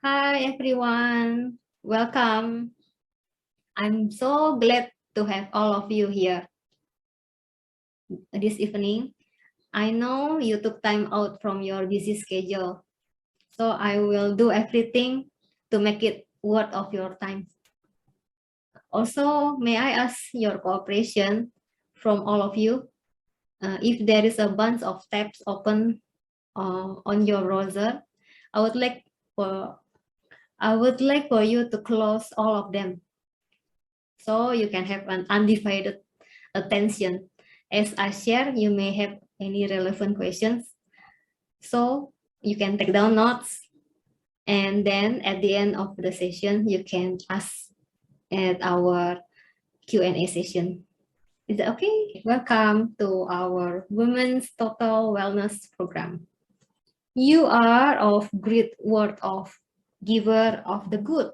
Hi everyone, welcome. I'm so glad to have all of you here this evening. I know you took time out from your busy schedule, so I will do everything to make it worth of your time. Also, may I ask your cooperation from all of you? If there is a bunch of tabs open on your browser, I would like for you to close all of them so you can have an undivided attention. As I share, you may have any relevant questions. So you can take down notes, and then at the end of the session, you can ask at our Q&A session. Is that okay? Welcome to our Women's Total Wellness Program. You are of great word of giver of the good.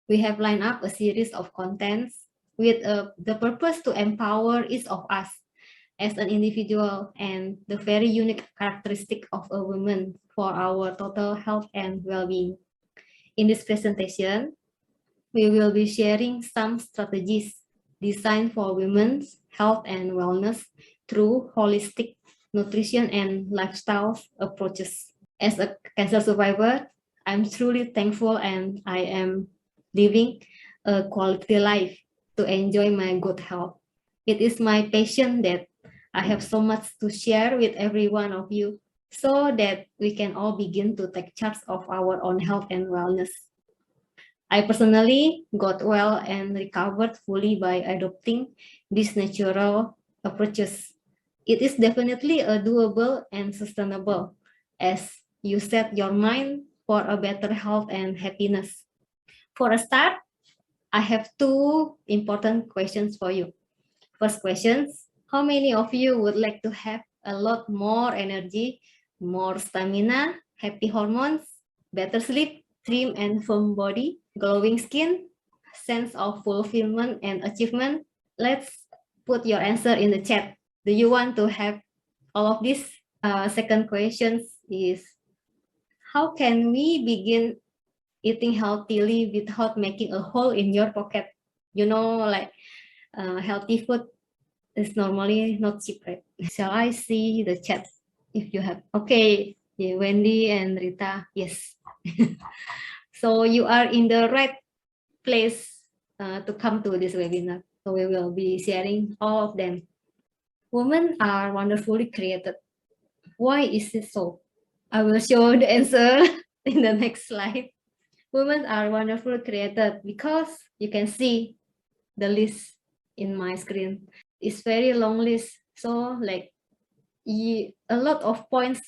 We have lined up a series of contents with the purpose to empower each of us as an individual and the very unique characteristic of a woman for our total health and well-being. In this presentation, we will be sharing some strategies designed for women's health and wellness through holistic nutrition and lifestyle approaches. As a cancer survivor, I'm truly thankful and I am living a quality life to enjoy my good health. It is my passion that I have so much to share with every one of you so that we can all begin to take charge of our own health and wellness. I personally got well and recovered fully by adopting these natural approaches. It is definitely a doable and sustainable as you set your mind for a better health and happiness. For a start, I have two important questions for you. First questions, how many of you would like to have a lot more energy, more stamina, happy hormones, better sleep, trim and firm body, glowing skin, sense of fulfillment and achievement? Let's put your answer in the chat. Do you want to have all of this? Second question is, how can we begin eating healthily without making a hole in your pocket? You know, like healthy food is normally not cheap, right? Shall I see the chat if you have? Okay, yeah, Wendy and Rita, yes. So you are in the right place to come to this webinar. So we will be sharing all of them. Women are wonderfully created. Why is it so? I will show the answer in the next slide. Women are wonderfully created because you can see the list in my screen. It's very long list. So like a lot of points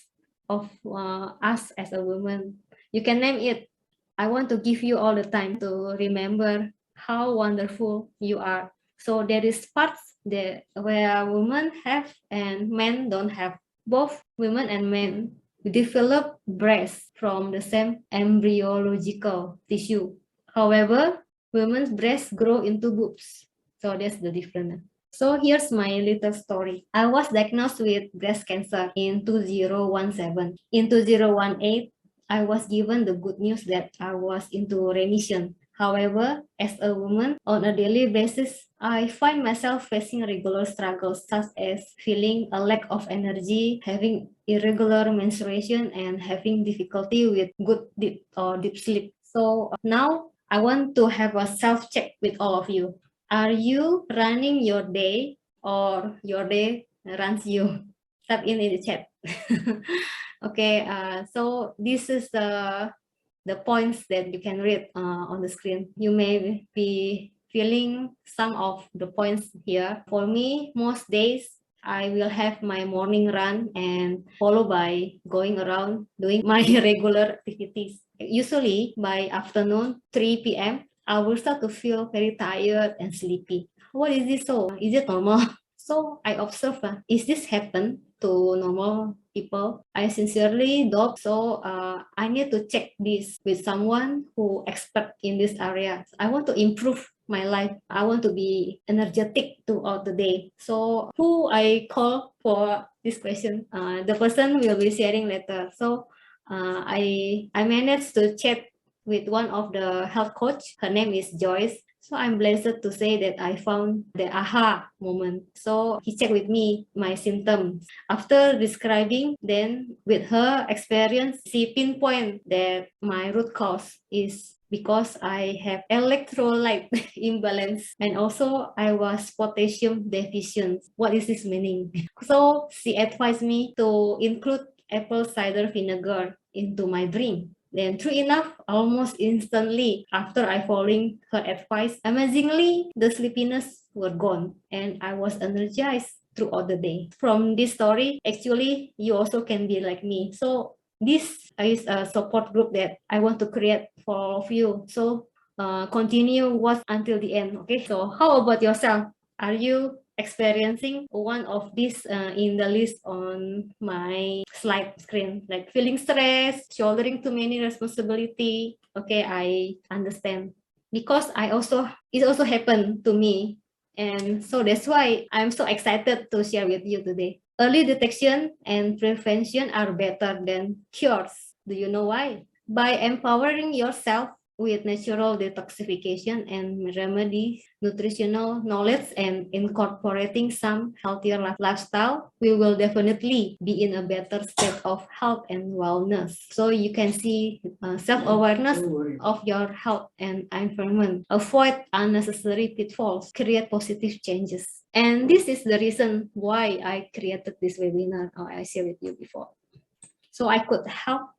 of us as a woman. You can name it. I want to give you all the time to remember how wonderful you are. So there is parts that where women have and men don't have. Both women and men develop breasts from the same embryological tissue. However, women's breasts grow into boobs. So that's the difference. So here's my little story. I was diagnosed with breast cancer in 2017. In 2018, I was given the good news that I was into remission. However, as a woman, on a daily basis, I find myself facing regular struggles such as feeling a lack of energy, having irregular menstruation, and having difficulty with good deep sleep. So now I want to have a self-check with all of you. Are you running your day or your day runs you? Type in the chat. Okay, so this is the points that you can read on the screen. You may be feeling some of the points here. For me, most days I will have my morning run and followed by going around doing my regular activities. Usually by afternoon, 3 p.m., I will start to feel very tired and sleepy. What is this so? Is it normal? So I observe, is this happen to normal people? I sincerely doubt. So I need to check this with someone who expert in this area. I want to improve my life. I want to be energetic throughout the day. So who I call for this question? The person will be sharing later. So I managed to chat with one of the health coach. Her name is Joyce. So I'm blessed to say that I found the aha moment. So he checked with me my symptoms. After describing, then with her experience, she pinpoint that my root cause is because I have electrolyte imbalance and also I was potassium deficient. What is this meaning? So she advised me to include apple cider vinegar into my drink. Then, true enough, almost instantly after I following her advice, amazingly, the sleepiness were gone and I was energized throughout the day. From this story, actually, you also can be like me. So this is a support group that I want to create for all of you. So continue watch until the end. Okay. So how about yourself? Are you experiencing one of these in the list on my slide screen, like feeling stressed, shouldering too many responsibility? Okay, I understand because it also happened to me, and so that's why I'm so excited to share with you today. Early detection and prevention are better than cures. Do you know why? By empowering yourself with natural detoxification and remedies, nutritional knowledge, and incorporating some healthier lifestyle, we will definitely be in a better state of health and wellness. So you can see self-awareness of your health and environment. Avoid unnecessary pitfalls. Create positive changes. And this is the reason why I created this webinar, or I shared with you before. So I could help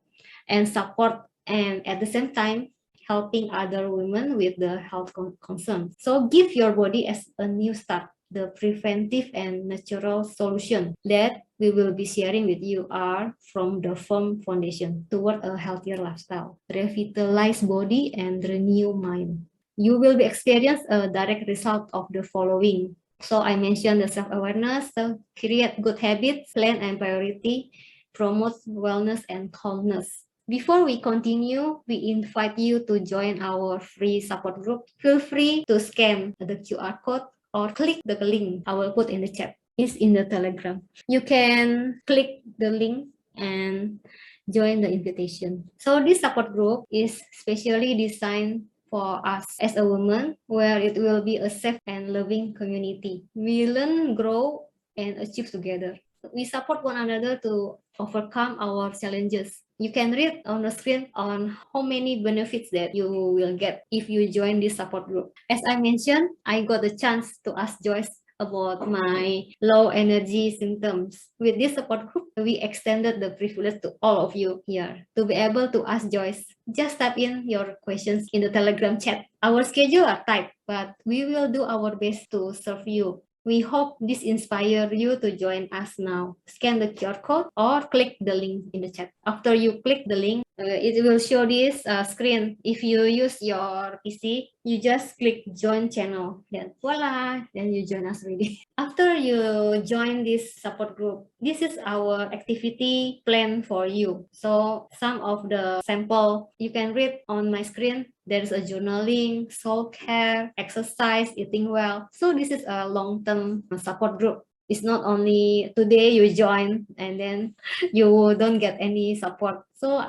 and support, and at the same time helping other women with the health concerns. So give your body as a new start. The preventive and natural solution that we will be sharing with you are from the firm foundation toward a healthier lifestyle, revitalize body and renew mind. You will be experience a direct result of the following. So I mentioned the self-awareness, so create good habits, plan and priority, promote wellness and calmness. Before we continue, we invite you to join our free support group. Feel free to scan the QR code or click the link I will put in the chat. It's in the Telegram. You can click the link and join the invitation. So this support group is specially designed for us as a woman, where it will be a safe and loving community. We learn, grow, and achieve together. We support one another to overcome our challenges. You can read on the screen on how many benefits that you will get if you join this support group. As I mentioned, I got the chance to ask Joyce about my low energy symptoms. With this support group, we extended the privilege to all of you here to be able to ask Joyce. Just type in your questions in the Telegram chat. Our schedule are tight, but we will do our best to serve you. We hope this inspires you to join us now. Scan the QR code or click the link in the chat. After you click the link, it will show this screen. If you use your PC, you just click join channel. Then voila, then you join us already. After you join this support group, this is our activity plan for you. So some of the sample you can read on my screen. There's a journaling, soul care, exercise, eating well. So this is a long-term support group. It's not only today you join and then you don't get any support. So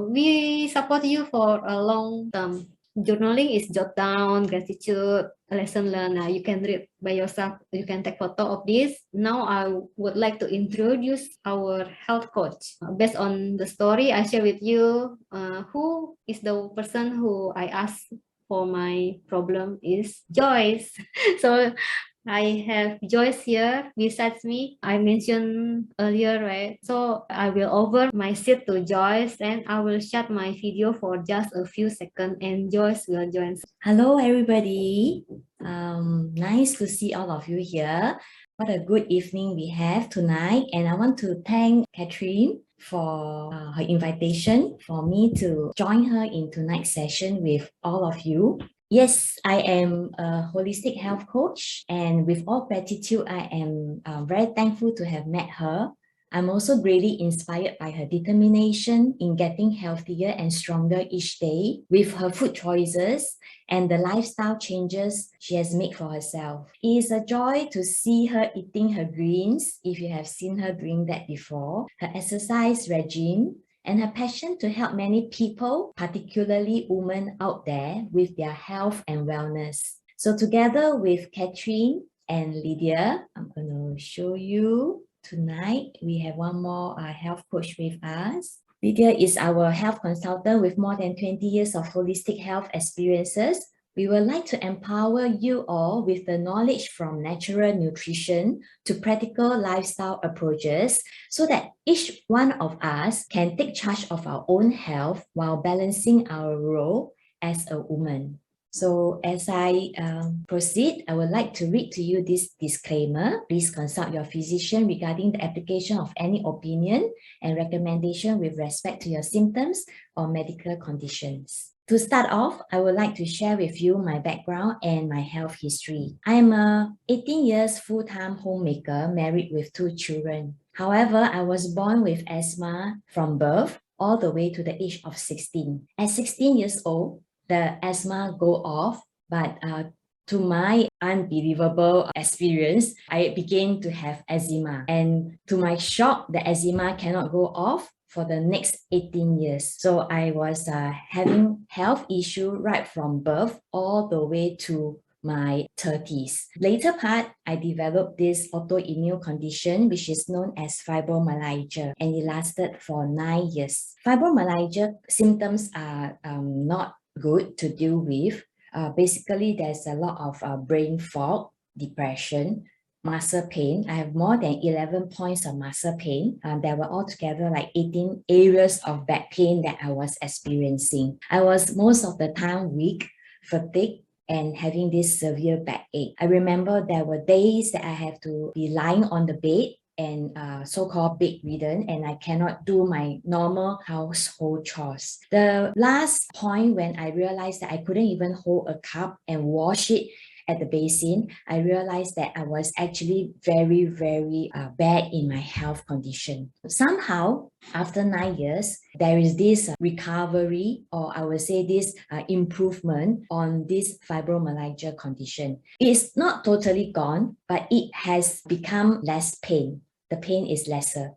we support you for a long term. Journaling is jot down, gratitude, lesson learned. You can read by yourself. You can take photo of this. Now I would like to introduce our health coach. Based on the story I share with you, who is the person who I asked for my problem is Joyce. So I have Joyce here besides me. I mentioned earlier, right? So I will over my seat to Joyce and I will shut my video for just a few seconds and Joyce will join. Hello, everybody. Nice to see all of you here. What a good evening we have tonight. And I want to thank Catherine for her invitation for me to join her in tonight's session with all of you. Yes, I am a holistic health coach, and with all gratitude, I am very thankful to have met her. I'm also greatly inspired by her determination in getting healthier and stronger each day with her food choices and the lifestyle changes she has made for herself. It is a joy to see her eating her greens, if you have seen her doing that before, her exercise regime, and her passion to help many people, particularly women out there, with their health and wellness. So together with Catherine and Lydia, I'm going to show you tonight. We have one more health coach with us. Lydia is our health consultant with more than 20 years of holistic health experiences. We would like to empower you all with the knowledge from natural nutrition to practical lifestyle approaches so that each one of us can take charge of our own health while balancing our role as a woman. So as I proceed, I would like to read to you this disclaimer. Please consult your physician regarding the application of any opinion and recommendation with respect to your symptoms or medical conditions. To start off, I would like to share with you my background and my health history. I am a 18 years full-time homemaker married with 2 children. However, I was born with asthma from birth all the way to the age of 16. At 16 years old, the asthma go off, but to my unbelievable experience, I began to have eczema. And to my shock, the eczema cannot go off for the next 18 years. So I was having health issue right from birth all the way to my 30s. Later part, I developed this autoimmune condition, which is known as fibromyalgia, and it lasted for 9 years. Fibromyalgia symptoms are not good to deal with. Basically, there's a lot of brain fog, depression, muscle pain. I have more than 11 points of muscle pain. There were altogether like 18 areas of back pain that I was experiencing. I was most of the time weak, fatigued, and having this severe backache. I remember there were days that I have to be lying on the bed and so-called bedridden, and I cannot do my normal household chores. The last point when I realized that I couldn't even hold a cup and wash it at the basin, I realized that I was actually very, very bad in my health condition. Somehow, after 9 years, there is this recovery, or I would say this improvement on this fibromyalgia condition. It's not totally gone, but it has become less pain. The pain is lesser.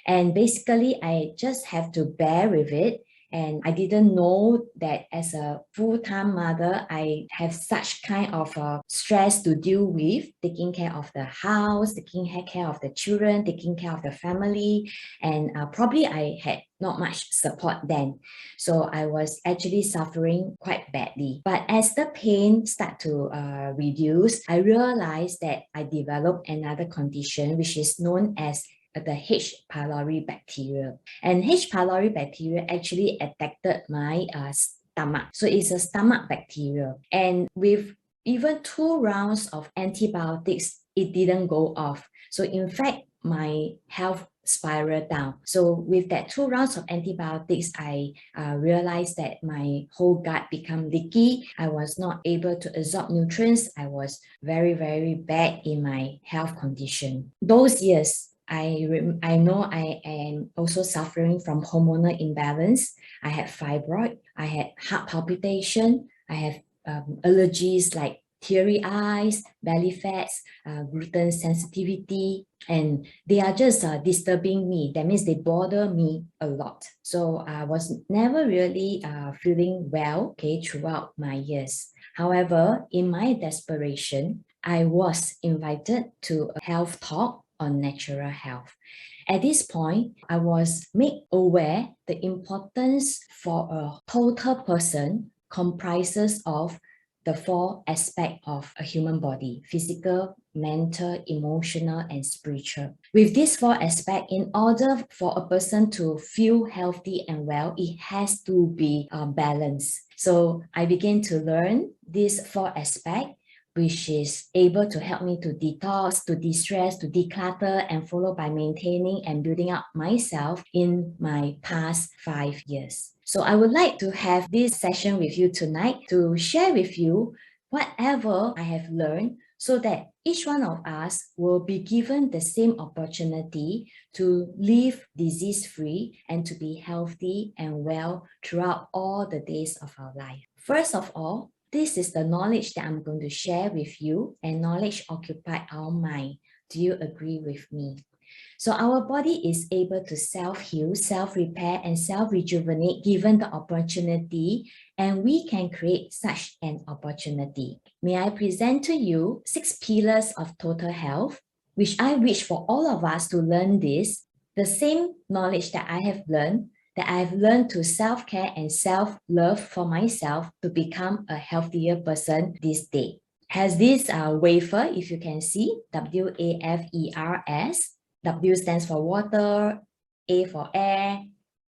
And basically, I just have to bear with it. And I didn't know that as a full-time mother, I have such kind of stress to deal with, taking care of the house, taking care of the children, taking care of the family. And probably I had not much support then. So I was actually suffering quite badly. But as the pain started to reduce, I realized that I developed another condition, which is known as the H. pylori bacteria. And H. pylori bacteria actually attacked my stomach. So it's a stomach bacteria. And with even 2 rounds of antibiotics, it didn't go off. So in fact, my health spiraled down. So with that 2 rounds of antibiotics, I realized that my whole gut became leaky. I was not able to absorb nutrients. I was very, very bad in my health condition. Those years, I know I am also suffering from hormonal imbalance. I had fibroid, I had heart palpitation, I have allergies like teary eyes, belly fats, gluten sensitivity, and they are just disturbing me. That means they bother me a lot. So I was never really feeling well, throughout my years. However, in my desperation, I was invited to a health talk on natural health. At this point, I was made aware the importance for a total person comprises of the 4 aspects of a human body: physical, mental, emotional, and spiritual. With these 4 aspects, in order for a person to feel healthy and well, it has to be balanced. So I began to learn these 4 aspects, which is able to help me to detox, to de-stress, to declutter, and followed by maintaining and building up myself in my past 5 years. So I would like to have this session with you tonight to share with you whatever I have learned so that each one of us will be given the same opportunity to live disease-free and to be healthy and well throughout all the days of our life. First of all, this is the knowledge that I'm going to share with you, and knowledge occupies our mind. Do you agree with me? So our body is able to self-heal, self-repair, and self-rejuvenate given the opportunity, and we can create such an opportunity. May I present to you 6 pillars of total health, which I wish for all of us to learn this, the same knowledge that I have learned, that I've learned to self-care and self-love for myself to become a healthier person this day. Has this wafer, if you can see, WAFERS. W stands for water, A for air,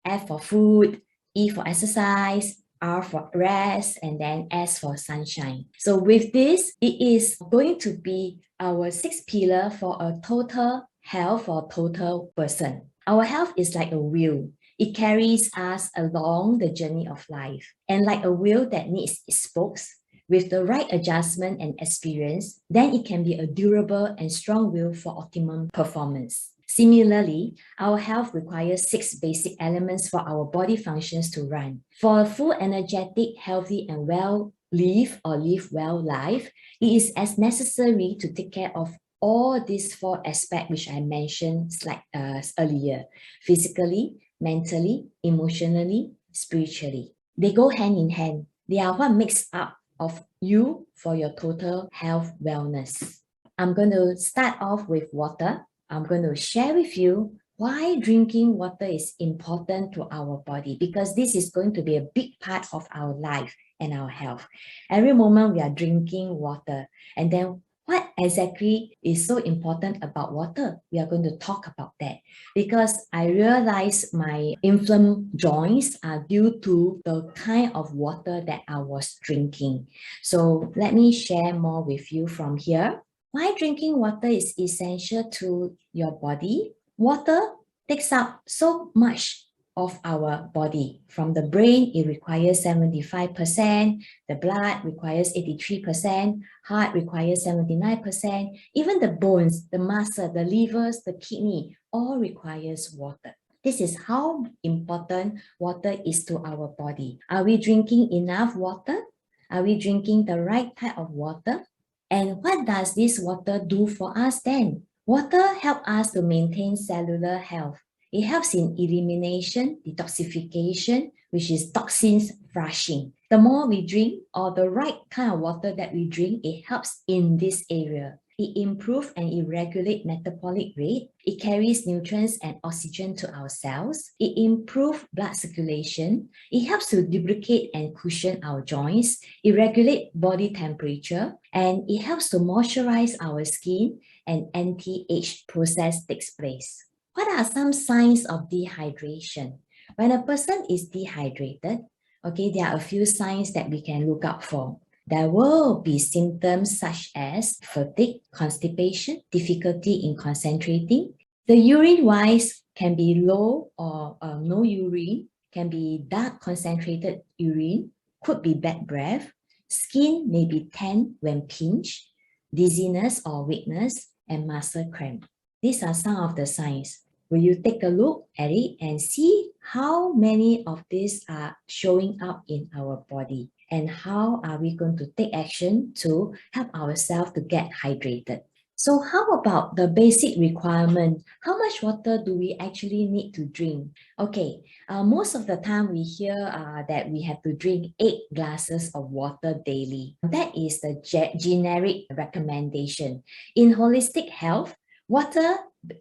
F for food, E for exercise, R for rest, and then S for sunshine. So with this, it is going to be our 6th pillar for a total health or total person. Our health is like a wheel. It carries us along the journey of life. And like a wheel that needs spokes, with the right adjustment and experience, then it can be a durable and strong wheel for optimum performance. Similarly, our health requires 6 basic elements for our body functions to run. For a full, energetic, healthy, and well live well life, it is as necessary to take care of all these 4 aspects which I mentioned earlier: physically, mentally, emotionally, spiritually. They go hand in hand. They are what makes up of you for your total health wellness. I'm going to start off with water. I'm going to share with you why drinking water is important to our body, because this is going to be a big part of our life and our health. Every moment we are drinking water, and then what exactly is so important about water? We are going to talk about that, because I realized my inflamed joints are due to the kind of water that I was drinking. So let me share more with you from here. Why drinking water is essential to your body? Water takes up so much of our body. From the brain, it requires 75%, the blood requires 83%, heart requires 79%, even the bones, the muscle, the livers, the kidney, all requires water. This is how important water is to our body. Are we drinking enough water? Are we drinking the right type of water? And what does this water do for us then? Water helps us to maintain cellular health. It helps in elimination, detoxification, which is toxins flushing. The more we drink, or the right kind of water that we drink, it helps in this area. It improves and it regulates metabolic rate. It carries nutrients and oxygen to our cells. It improves blood circulation. It helps to lubricate and cushion our joints. It regulates body temperature, and it helps to moisturize our skin, and anti-age process takes place. What are some signs of dehydration? When a person is dehydrated, there are a few signs that we can look out for. There will be symptoms such as fatigue, constipation, difficulty in concentrating. The urine-wise can be low or no urine, can be dark concentrated urine, could be bad breath. Skin may be tan when pinched, dizziness or weakness, and muscle cramp. These are some of the signs. Will you take a look at it and see how many of these are showing up in our body? And how are we going to take action to help ourselves to get hydrated? So how about the basic requirement? How much water do we actually need to drink? Most of the time we hear that we have to drink 8 glasses of water daily. That is the generic recommendation. In holistic health, water,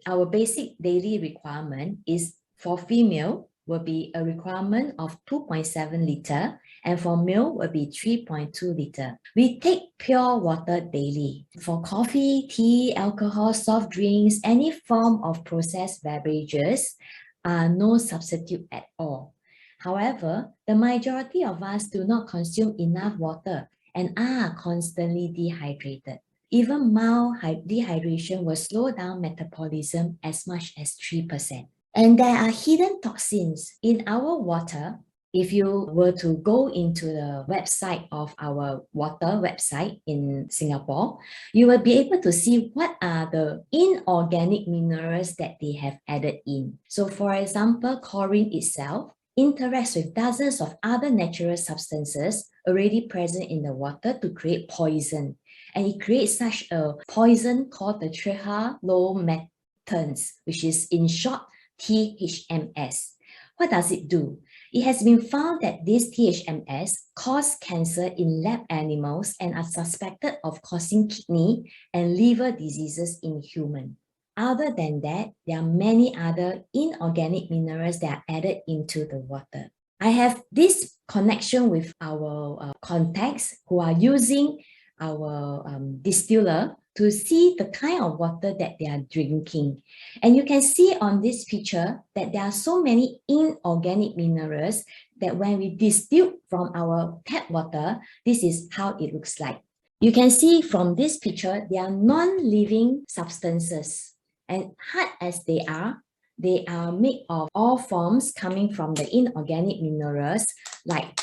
our basic daily requirement is for female will be a requirement of 2.7 liter, and for male will be 3.2 liter. We take pure water daily. For coffee, tea, alcohol, soft drinks, any form of processed beverages are no substitute at all. However, the majority of us do not consume enough water and are constantly dehydrated. Even mild dehydration will slow down metabolism as much as 3%. And there are hidden toxins in our water. If you were to go into the website of our water website in Singapore, you will be able to see what are the inorganic minerals that they have added in. So for example, chlorine itself interacts with dozens of other natural substances already present in the water to create poison. And it creates such a poison called the trihalomethanes. surfactants, which is in short THMS. What does it do? It has been found that this THMS cause cancer in lab animals and are suspected of causing kidney and liver diseases in humans. Other than that, there are many other inorganic minerals that are added into the water. I have this connection with our contacts who are using our distiller to see the kind of water that they are drinking. And you can see on this picture that there are so many inorganic minerals that when we distill from our tap water, this is how it looks like. You can see from this picture, they are non-living substances. And hard as they are made of all forms coming from the inorganic minerals like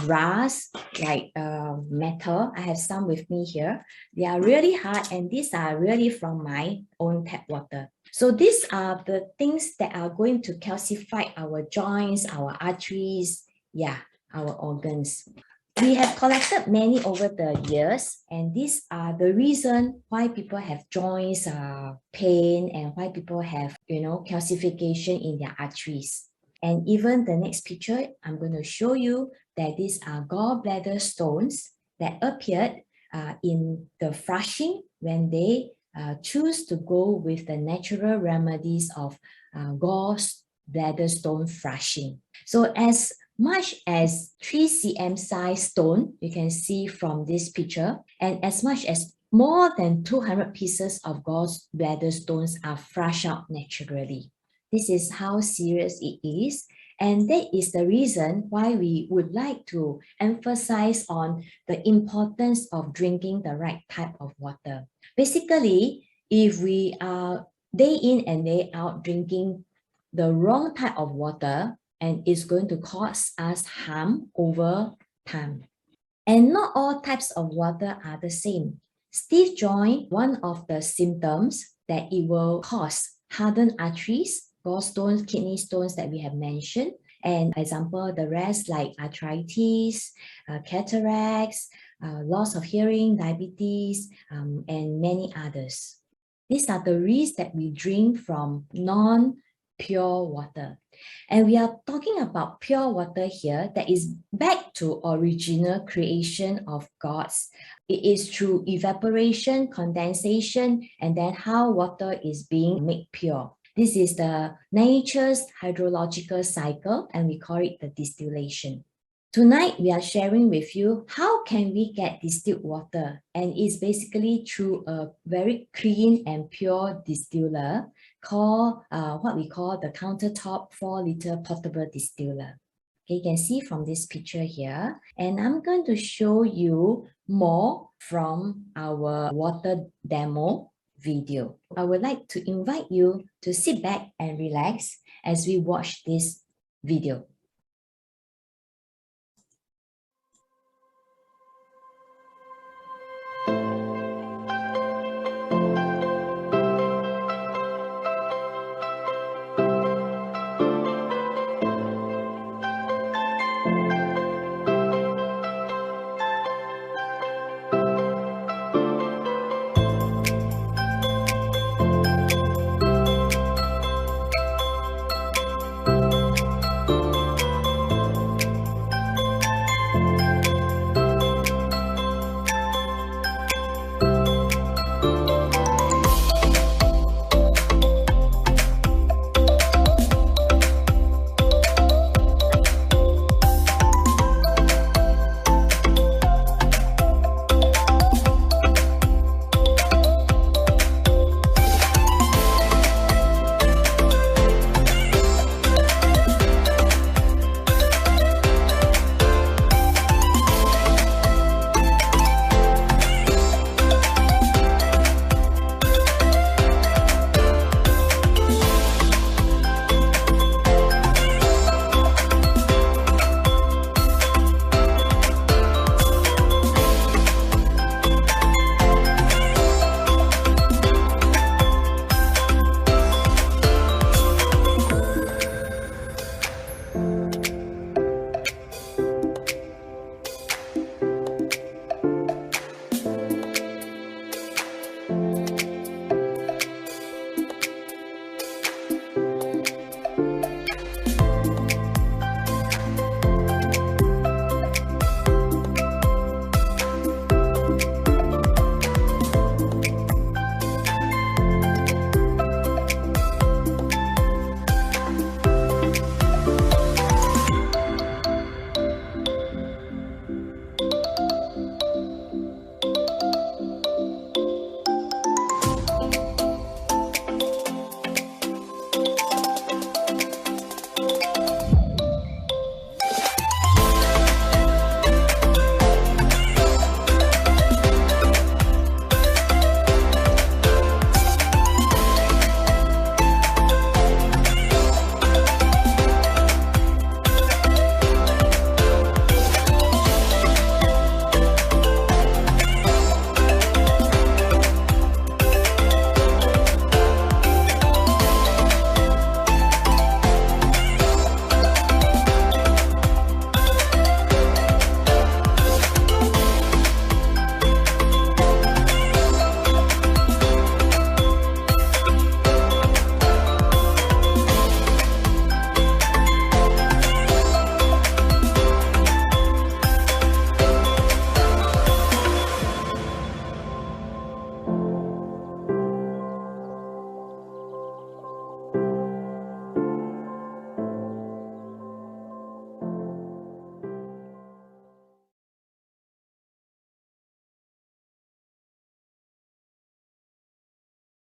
brass, like metal. I have some with me here. They are really hard, and these are really from my own tap water. So these are the things that are going to calcify our joints, our arteries, our organs. We have collected many over the years, and these are the reason why people have joints pain and why people have, calcification in their arteries. And even the next picture, I'm going to show you that these are gallbladder stones that appeared in the flushing when they choose to go with the natural remedies of gallbladder stone flushing. So as much as 3 cm size stone, you can see from this picture, and as much as more than 200 pieces of gallbladder stones are flushed out naturally. This is how serious it is, and that is the reason why we would like to emphasize on the importance of drinking the right type of water. Basically, if we are day in and day out drinking the wrong type of water, and it's going to cause us harm over time. And not all types of water are the same. Stiff joint, one of the symptoms that it will cause hardened arteries, gallstones, kidney stones that we have mentioned. And example, the rest like arthritis, cataracts, loss of hearing, diabetes, and many others. These are the risks that we drink from non-pure water. And we are talking about pure water here that is back to original creation of God's. It is through evaporation, condensation, and then how water is being made pure. This is the nature's hydrological cycle, and we call it the distillation. Tonight, we are sharing with you how can we get distilled water, and it's basically through a very clean and pure distiller called what we call the countertop 4-liter portable distiller. Okay, you can see from this picture here, and I'm going to show you more from our water demo video. I would like to invite you to sit back and relax as we watch this video.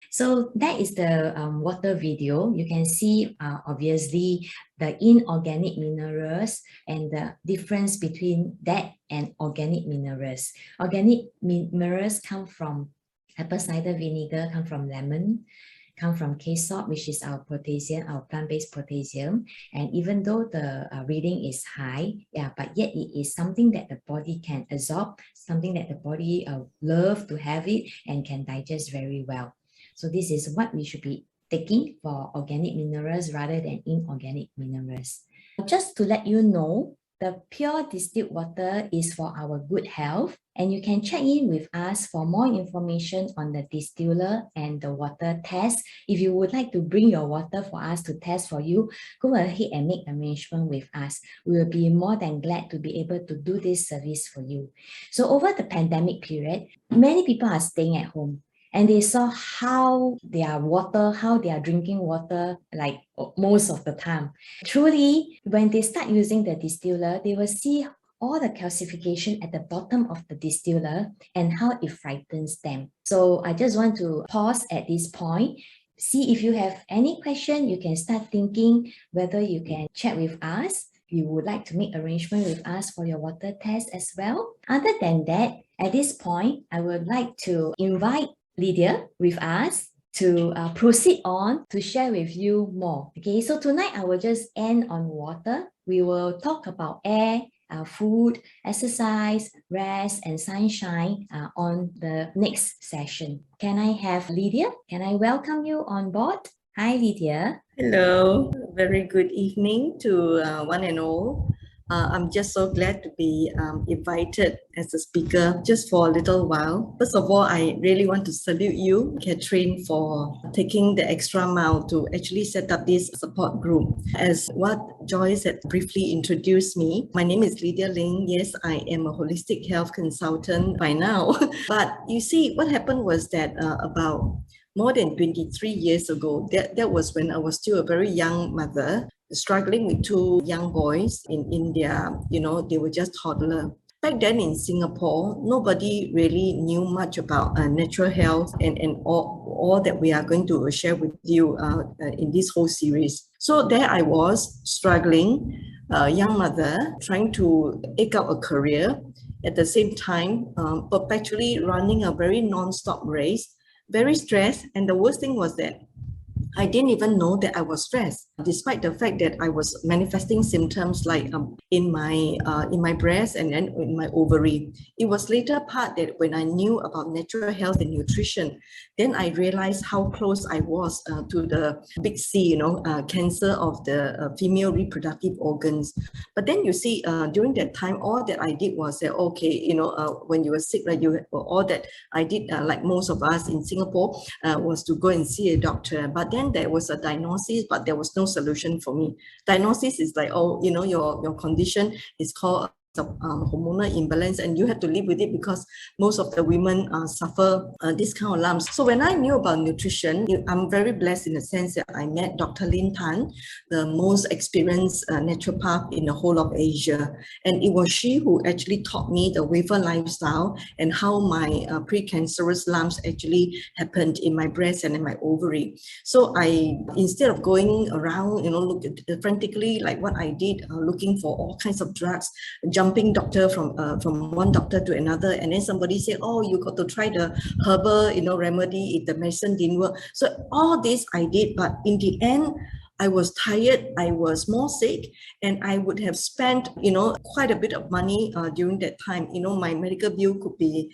So that is the water video. You can see obviously the inorganic minerals and the difference between that and organic minerals. Organic minerals come from apple cider vinegar, come from lemon, come from K-salt, which is our potassium, our plant-based potassium. And even though the reading is high, but yet it is something that the body can absorb, something that the body love to have it and can digest very well. So this is what we should be taking for organic minerals rather than inorganic minerals. Just to let you know, the pure distilled water is for our good health, and you can check in with us for more information on the distiller and the water test. If you would like to bring your water for us to test for you, go ahead and make arrangement with us. We will be more than glad to be able to do this service for you. So over the pandemic period, many people are staying at home, and they saw how their water, how they are drinking water, like most of the time. Truly, when they start using the distiller, they will see all the calcification at the bottom of the distiller and how it frightens them. So I just want to pause at this point. See if you have any question, you can start thinking whether you can chat with us. You would like to make arrangement with us for your water test as well. Other than that, at this point, I would like to invite Lydia with us to proceed on to share with you more. Okay, so tonight I will just end on water. We will talk about air, food, exercise, rest, and sunshine on the next session. Can I have Lydia? Can I welcome you on board? Hi, Lydia. Hello, very good evening to one and all. I'm just so glad to be invited as a speaker just for a little while. First of all, I really want to salute you, Catherine, for taking the extra mile to actually set up this support group. As what Joyce had briefly introduced me, my name is Lydia Ling. Yes, I am a holistic health consultant by now. But you see, what happened was that about more than 23 years ago, that was when I was still a very young mother, struggling with two young boys in India. You know, they were just toddler. Back then in Singapore, nobody really knew much about natural health and all that we are going to share with you in this whole series. So there I was, struggling, a young mother, trying to eke out a career, at the same time perpetually running a very non-stop race, very stressed. And the worst thing was that I didn't even know that I was stressed, despite the fact that I was manifesting symptoms like in my breast and then in my ovary. It was later part that when I knew about natural health and nutrition, then I realized how close I was to the big C, cancer of the female reproductive organs. But then you see, during that time, all that I did was say, okay, when you were sick, like all that I did, like most of us in Singapore, was to go and see a doctor. But then there was a diagnosis, but there was no solution for me. Diagnosis is like, your condition is called hormonal imbalance, and you have to live with it because most of the women suffer this kind of lumps. So when I knew about nutrition, I'm very blessed in the sense that I met Dr. Lin Tan, the most experienced naturopath in the whole of Asia. And it was she who actually taught me the wafer lifestyle and how my precancerous lumps actually happened in my breast and in my ovary. So I, instead of going around, frantically like what I did, looking for all kinds of drugs, jumping doctor from one doctor to another, and then somebody said, oh, you got to try the herbal remedy if the medicine didn't work. So all this I did, but in the end I was tired, I was more sick, and I would have spent quite a bit of money during that time. My medical bill could be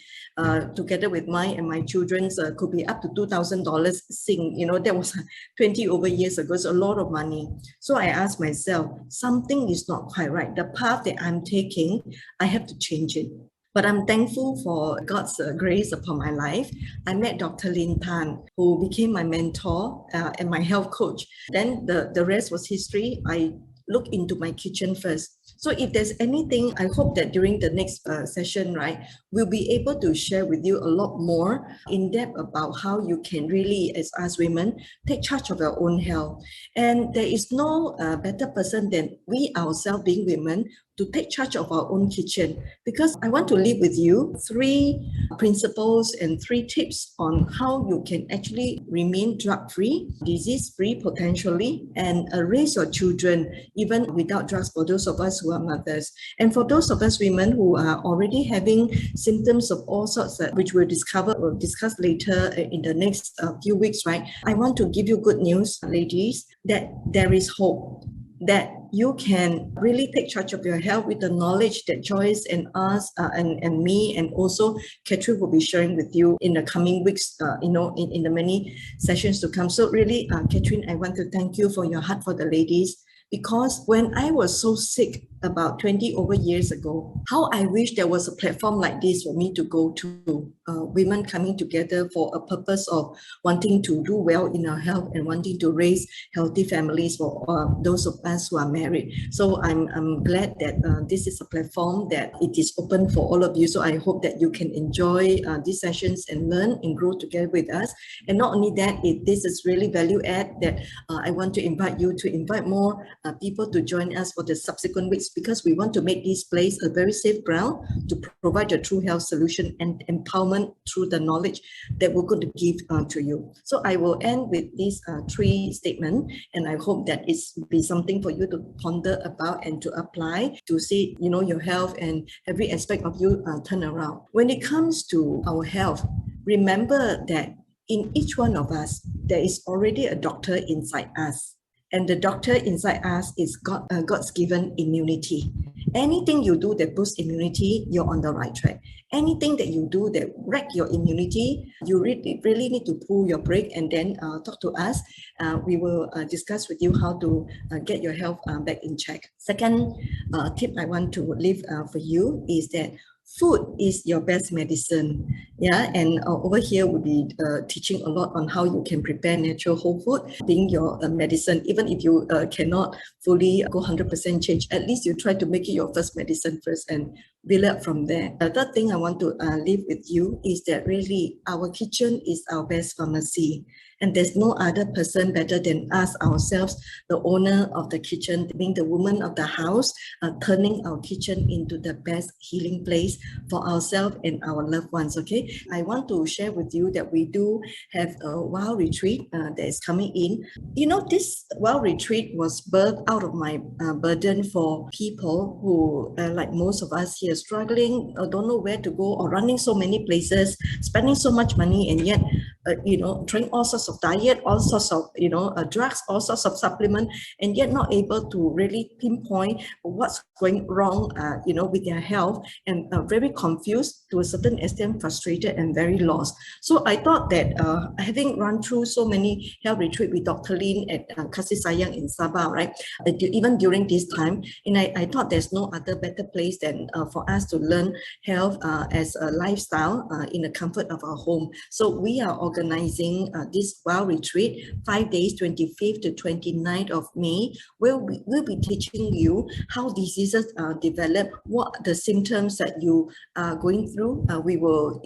together with mine and my children's could be up to $2,000 Sing. That was 20 over years ago. It's a lot of money. So I asked myself, something is not quite right. The path that I'm taking, I have to change it. But I'm thankful for God's grace upon my life. I met Dr. Lin Tan, who became my mentor and my health coach. Then the rest was history. I looked into my kitchen first. So if there's anything, I hope that during the next session, right, we'll be able to share with you a lot more in depth about how you can really, as us women, take charge of your own health. And there is no better person than we ourselves being women to take charge of our own kitchen, because I want to leave with you 3 principles and 3 tips on how you can actually remain drug-free, disease-free potentially, and raise your children even without drugs for those of us who are mothers. And for those of us women who are already having symptoms of all sorts, which we'll discuss later in the next few weeks, right? I want to give you good news, ladies, that there is hope, that you can really take charge of your health with the knowledge that Joyce and us and me and also Catherine will be sharing with you in the coming weeks, in the many sessions to come. So really, Catherine, I want to thank you for your heart for the ladies, because when I was so sick about 20 over years ago, how I wish there was a platform like this for me to go to, women coming together for a purpose of wanting to do well in our health and wanting to raise healthy families for those of us who are married. So I'm glad that this is a platform that it is open for all of you. So I hope that you can enjoy these sessions and learn and grow together with us. And not only that, this is really value add that I want to invite you to invite more people to join us for the subsequent weeks, because we want to make this place a very safe ground to provide a true health solution and empowerment through the knowledge that we're going to give to you. So I will end with these 3 statements, and I hope that it's be something for you to ponder about and to apply to see, your health and every aspect of you turn around. When it comes to our health, remember that in each one of us, there is already a doctor inside us. And the doctor inside us is God's given immunity. Anything you do that boosts immunity, you're on the right track. Anything that you do that wreck your immunity, you really need to pull your brake and then talk to us. We will discuss with you how to get your health back in check. Second tip I want to leave for you is that food is your best medicine. Yeah, and over here we'll be teaching a lot on how you can prepare natural whole food being your medicine. Even if you cannot fully go 100% change, at least you try to make it your first medicine first and build up from there. The third thing I want to leave with you is that really our kitchen is our best pharmacy. And there's no other person better than us ourselves, the owner of the kitchen, being the woman of the house, turning our kitchen into the best healing place for ourselves and our loved ones, okay? I want to share with you that we do have a WOW retreat that is coming in. This WOW retreat was birthed out of my burden for people who, like most of us here, struggling, don't know where to go, or running so many places, spending so much money, and yet trying all sorts of diet, all sorts of drugs, all sorts of supplement, and yet not able to really pinpoint what's going wrong with their health, and very confused, to a certain extent frustrated and very lost. So I thought that having run through so many health retreat with Dr. Lin at Kasih Sayang in Sabah, right, even during this time, and I thought there's no other better place than for us to learn health as a lifestyle in the comfort of our home. So we are organizing this WOW retreat, 5 days, 25th to 29th of May, where we'll be teaching you how diseases develop, what the symptoms that you are going through. We will,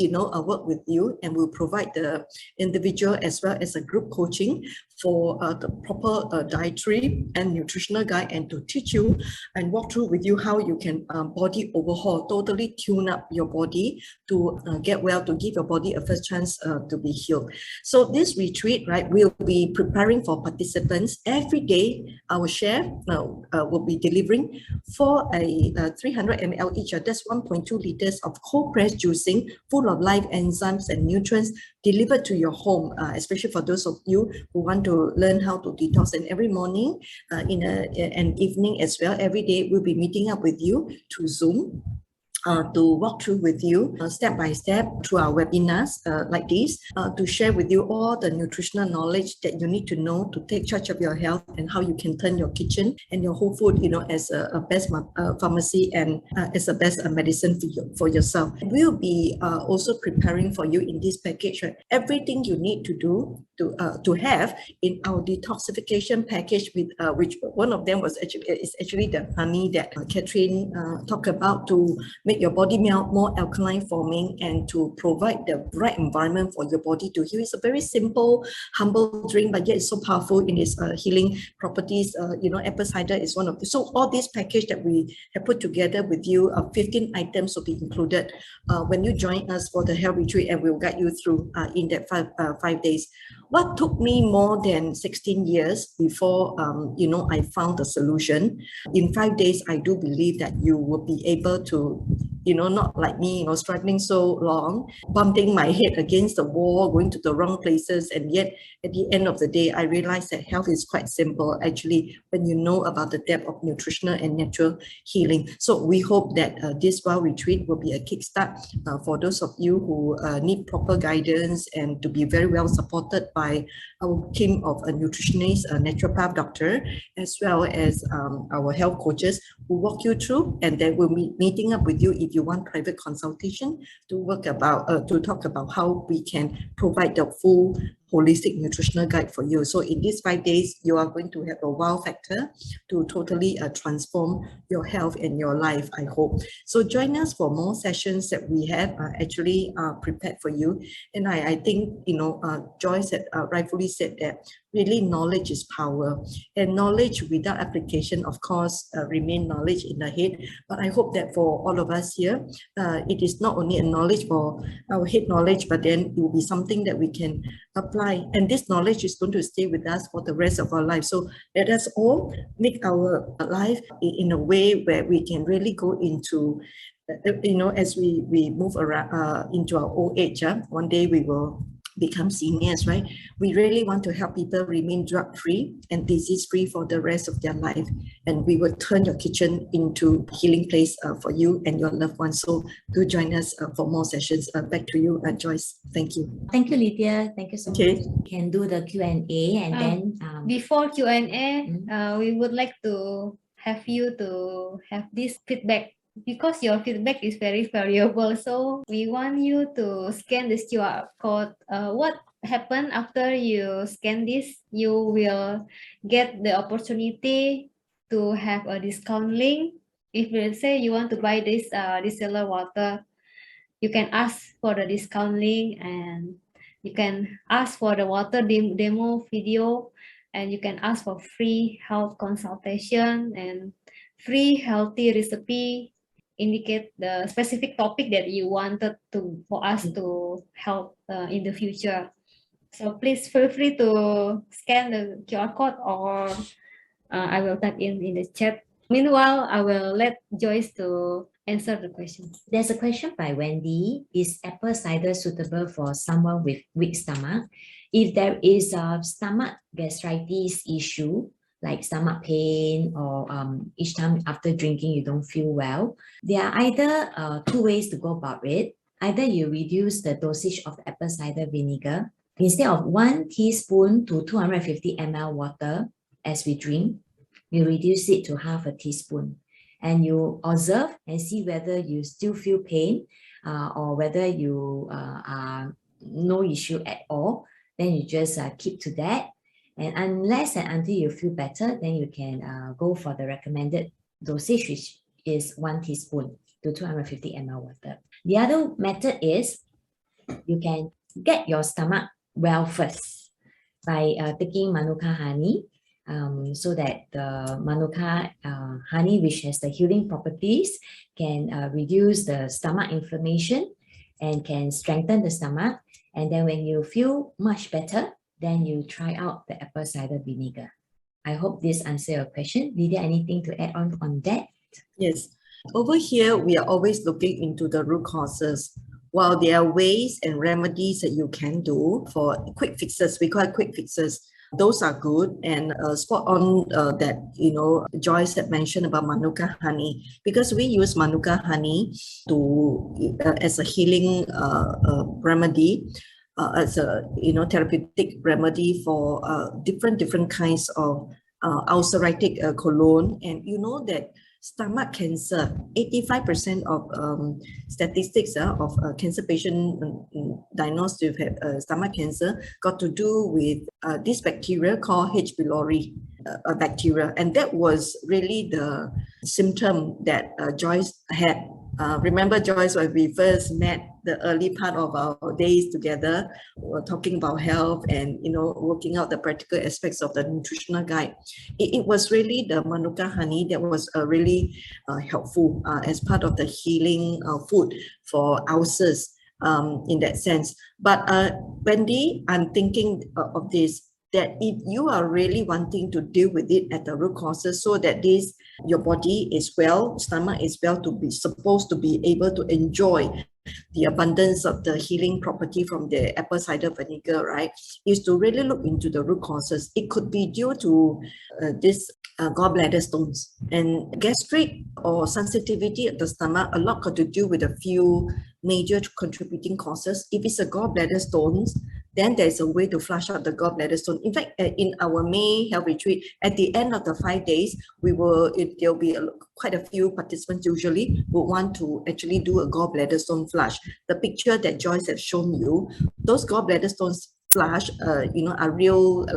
work with you, and we'll provide the individual as well as a group coaching for the proper dietary and nutritional guide, and to teach you and walk through with you how you can body overhaul, totally tune up your body to get well, to give your body a first chance to be healed. So this retreat, right, we'll be preparing for participants. Every day, our chef will be delivering for a 300 ml each. That's 1.2 liters of cold pressed juicing, full of live enzymes and nutrients, delivered to your home, especially for those of you who want to learn how to detox. And every morning, in an evening as well, every day we'll be meeting up with you through Zoom. To walk through with you step by step through our webinars like this, to share with you all the nutritional knowledge that you need to know to take charge of your health, and how you can turn your kitchen and your whole food, as a best pharmacy and as a best medicine for yourself. We'll be also preparing for you in this package, right, everything you need to do to have in our detoxification package, with which one of them is actually the honey that Catherine talked about, to make your body more alkaline forming, and to provide the right environment for your body to heal. It's a very simple, humble drink, but yet it's so powerful in its healing properties. Apple cider is one of the, so all this package that we have put together with you, 15 items will be included when you join us for the health retreat, and we'll guide you through in that 5 days. What took me more than 16 years before, I found the solution. In 5 days, I do believe that you will be able to, not like me, struggling so long, bumping my head against the wall, going to the wrong places. And yet, at the end of the day, I realized that health is quite simple, actually, when you know about the depth of nutritional and natural healing. So we hope that this WOW retreat will be a kickstart for those of you who need proper guidance and to be very well supported by our team of a nutritionist, a naturopath doctor, as well as our health coaches who walk you through, and then we'll be meeting up with you if you want private consultation to talk about how we can provide the full holistic nutritional guide for you. So in these 5 days, you are going to have a wow factor to totally transform your health and your life, I hope. So join us for more sessions that we have actually prepared for you. And I think, Joyce had rightfully said that really knowledge is power, and knowledge without application, of course, remain knowledge in the head. But I hope that for all of us here, it is not only a knowledge for our head knowledge, but then it will be something that we can apply. And this knowledge is going to stay with us for the rest of our life. So let us all make our life in a way where we can really go into, as we move around into our old age, one day we will become seniors, right? We really want to help people remain drug-free and disease-free for the rest of their life. And we will turn your kitchen into a healing place for you and your loved ones. So do join us for more sessions. Back to you, Joyce. Thank you. Thank you, Lydia. Thank you so much. We can do the Q&A and then... Before Q&A, we would like to have you to have this feedback, because your feedback is very valuable. So we want you to scan this QR code. What happened after you scan this? You will get the opportunity to have a discount link. If let's say you want to buy this distiller water, you can ask for the discount link, and you can ask for the water demo video, and you can ask for free health consultation and free healthy recipe. Indicate the specific topic that you wanted for us to help in the future. So please feel free to scan the QR code, or I will type in the chat. Meanwhile, I will let Joyce to answer the question. There's a question by Wendy. Is apple cider suitable for someone with weak stomach? If there is a stomach gastritis issue, like stomach pain, or each time after drinking you don't feel well, there are either two ways to go about it. Either you reduce the dosage of apple cider vinegar. Instead of 1 teaspoon to 250 ml water as we drink, you reduce it to half a teaspoon. And you observe and see whether you still feel pain or whether you are no issue at all. Then you just keep to that. And unless and until you feel better, then you can go for the recommended dosage, which is 1 teaspoon to 250 ml water. The other method is you can get your stomach well first by taking Manuka Honey, so that the Manuka honey, which has the healing properties, can reduce the stomach inflammation and can strengthen the stomach. And then when you feel much better, then you try out the apple cider vinegar. I hope this answers your question. Lydia, anything to add on that? Yes. Over here, we are always looking into the root causes. While there are ways and remedies that you can do for quick fixes, we call it quick fixes. Those are good, and spot on that, Joyce had mentioned about Manuka honey, because we use Manuka honey to as a healing remedy. As a therapeutic remedy for different kinds of ulcerative colon. And you know that stomach cancer, 85% of statistics of cancer patient diagnosed with stomach cancer got to do with this bacteria called H. pylori bacteria. And that was really the symptom that Joyce had Remember, Joyce, when we first met, the early part of our days together, we were talking about health and, working out the practical aspects of the nutritional guide. It was really the Manuka honey that was really helpful as part of the healing food for ulcers in that sense. But Wendy, I'm thinking of this, that if you are really wanting to deal with it at the root causes so that your body is well, stomach is well, supposed to be able to enjoy the abundance of the healing property from the apple cider vinegar, right, is to really look into the root causes. It could be due to this gallbladder stones and gastric or sensitivity of the stomach. A lot got to do with a few major contributing causes. If it's a gallbladder stones, then there's a way to flush out the gallbladder stone. In fact, in our May health retreat, at the end of the 5 days, there'll be quite a few participants usually would want to actually do a gallbladder stone flush. The picture that Joyce has shown you, those gallbladder stones flush, are real,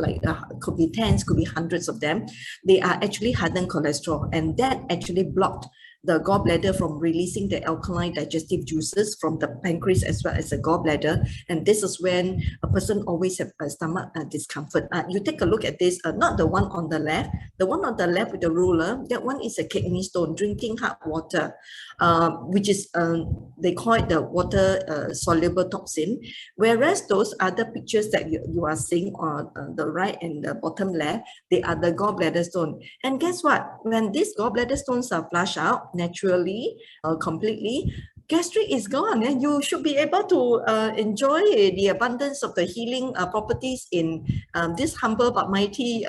could be tens, could be hundreds of them. They are actually hardened cholesterol, and that actually blocked the gallbladder from releasing the alkaline digestive juices from the pancreas as well as the gallbladder. And this is when a person always have a stomach discomfort. You take a look at this, not the one on the left. The one on the left with the ruler, that one is a kidney stone, drinking hot water, which is, they call it the water soluble toxin. Whereas those other pictures that you are seeing on the right and the bottom left, they are the gallbladder stone. And guess what? When these gallbladder stones are flushed out naturally, completely, gastric is gone, and you should be able to enjoy the abundance of the healing properties in this humble but mighty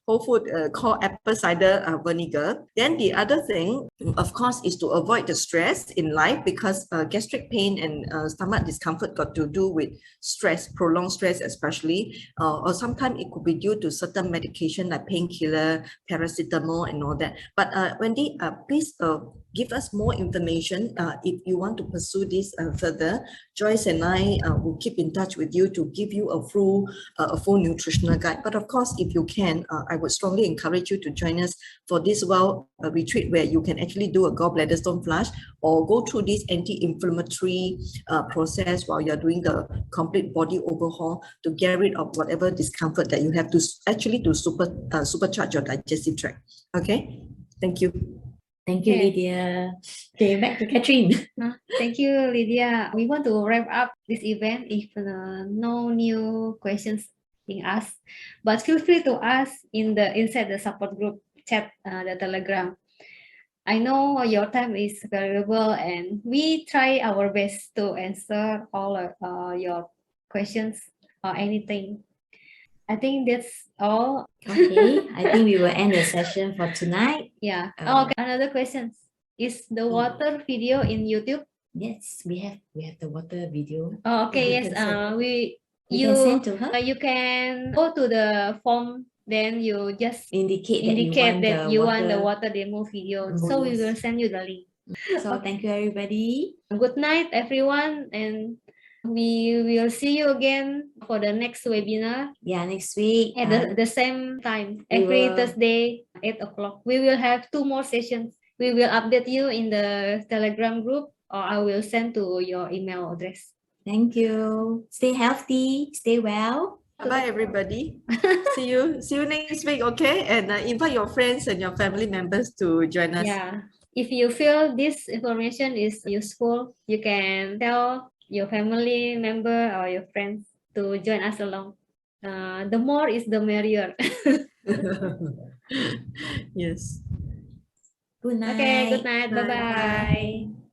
whole food called apple cider vinegar. Then the other thing, of course, is to avoid the stress in life, because gastric pain and stomach discomfort got to do with stress, prolonged stress especially, or sometimes it could be due to certain medication like painkiller, paracetamol and all that. But Wendy, please give us more information if you want to pursue this further. Joyce and I will keep in touch with you to give you a full nutritional guide. But of course, if you can, I would strongly encourage you to join us for this retreat where you can actually do a gallbladder stone flush or go through this anti-inflammatory process while you're doing the complete body overhaul to get rid of whatever discomfort that you have to supercharge your digestive tract. Okay, thank you. Thank you, Okay. Lydia. Okay, back to Catherine. Thank you, Lydia. We want to wrap up this event if no new questions being asked, but feel free to ask inside the support group chat, the Telegram. I know your time is valuable, and we try our best to answer all your questions or anything. I think that's all. Okay, I think we will end the session for tonight. Yeah. Okay. Another question: is the water video in YouTube? Yes, we have the water video. Oh, okay. Yes. You can send to her. You can go to the form. Then you just Indicate that you want the water demo video. So we will send you the link. So thank you, everybody. Good night, everyone, and we will see you again for the next webinar. Yeah, next week At the same time, every Thursday, 8 o'clock. We will have 2 more sessions. We will update you in the Telegram group, or I will send to your email address. Thank you. Stay healthy. Stay well. Bye, everybody. See you next week, okay? And invite your friends and your family members to join us. Yeah. If you feel this information is useful, you can tell your family member or your friends to join us along. The more is the merrier. Yes. Good night. Okay, good night. Bye. Bye-bye.